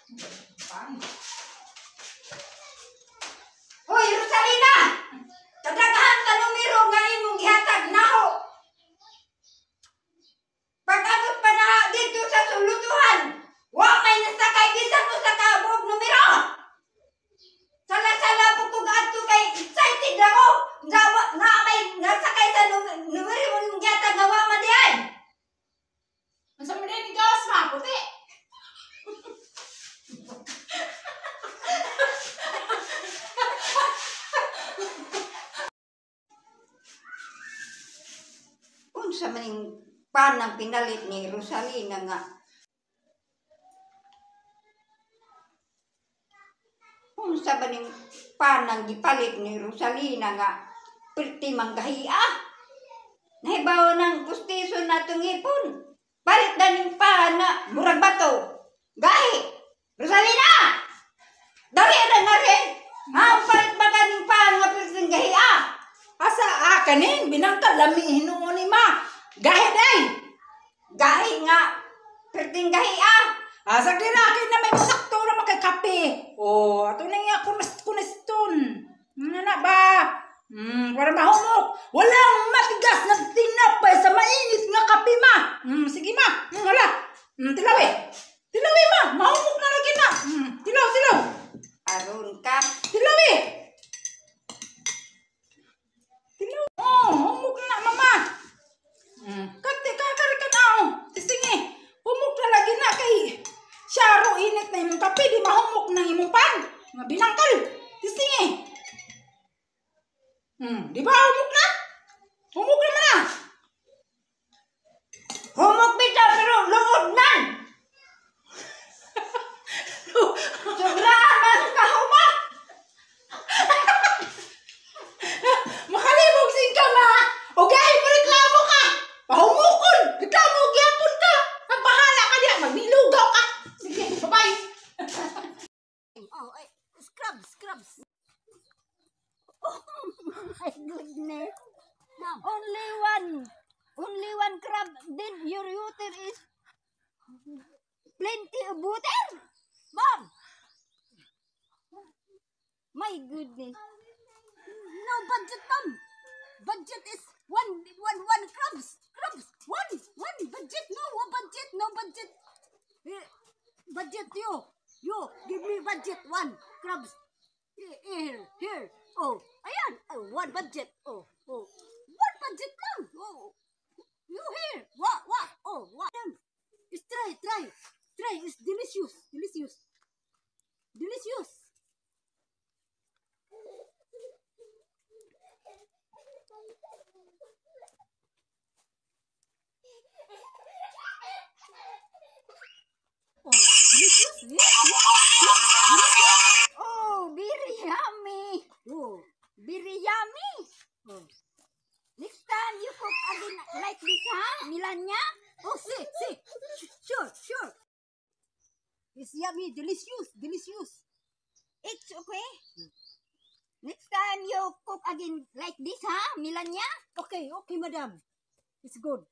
Hoy, Rosalina! Kadaghan ka numero nga imong gihatag naho. Pag-abot pa na dito sa sulutuhan, wa may nasakay bisan mo sa kabog numero. Sala-sala po kung adto kay excited ako. Na may nasakay sa numero mong gihatag nga wa man diay. Masa mo din gawas ma puti. Unsa man ning panang pinalit ni Rosalina nga unsa ba ning panang gipalit ni Rosalina nga perti manggahia? Nahibaw ng pustiso natong ipon. Palit na ning pan nga murag bato. Gahi! Rosalina! Dali na nga rin! Ha? Palit ba ka ning pan nga perti manggahia? Asa kanin binangka lami hinuon ni ma. Gahe day. Gahi nga perti manggahia. Asa dirakin na may sakto na makakape. Oh, ato na nga kuneston. Nana ba? Para mahumok. Walang matigas na tinapay sa mainit nga kape ma. Sige ma. Wala. Tilawi. Tilawi ma. Mahumok na lagi na. Tilaw. Aron ka. Tilawi. Tilaw. Oh, humok na mama. Kati ka na. Sige. Humok na lagi na kay Syaro init na imong kape di mahumok na imong pan. Nga binangkal. Sige. Di ba humok na? Humok naman na. Humok bita pero luod man. Sobraan man ka humok. Makalibog sing ka ma. O gahi mo reklamo ka. Pahumukon. Reklamo gyapon ka. Bahala ka diya. Magnilugaw ka. Sige, bye-bye. Oh, scrubs. Oh my goodness. Only one crab. Then your water is plenty of water. Mom. My goodness. No budget, Mom. Budget is one crabs. One budget. No budget. Budget you give me budget one crabs. Here. Oh, ayan. One budget. Oh. One budget lang. Oh. You here. What? Oh, what? It's try. It's delicious. Oh, delicious. Oh, very yummy. Oh, very yummy. Oh. Next time you cook again like this, huh? Milanya? Oh, see. Sure. It's yummy, delicious. It's okay. Next time you cook again like this, huh? Milanya? Okay, madam. It's good.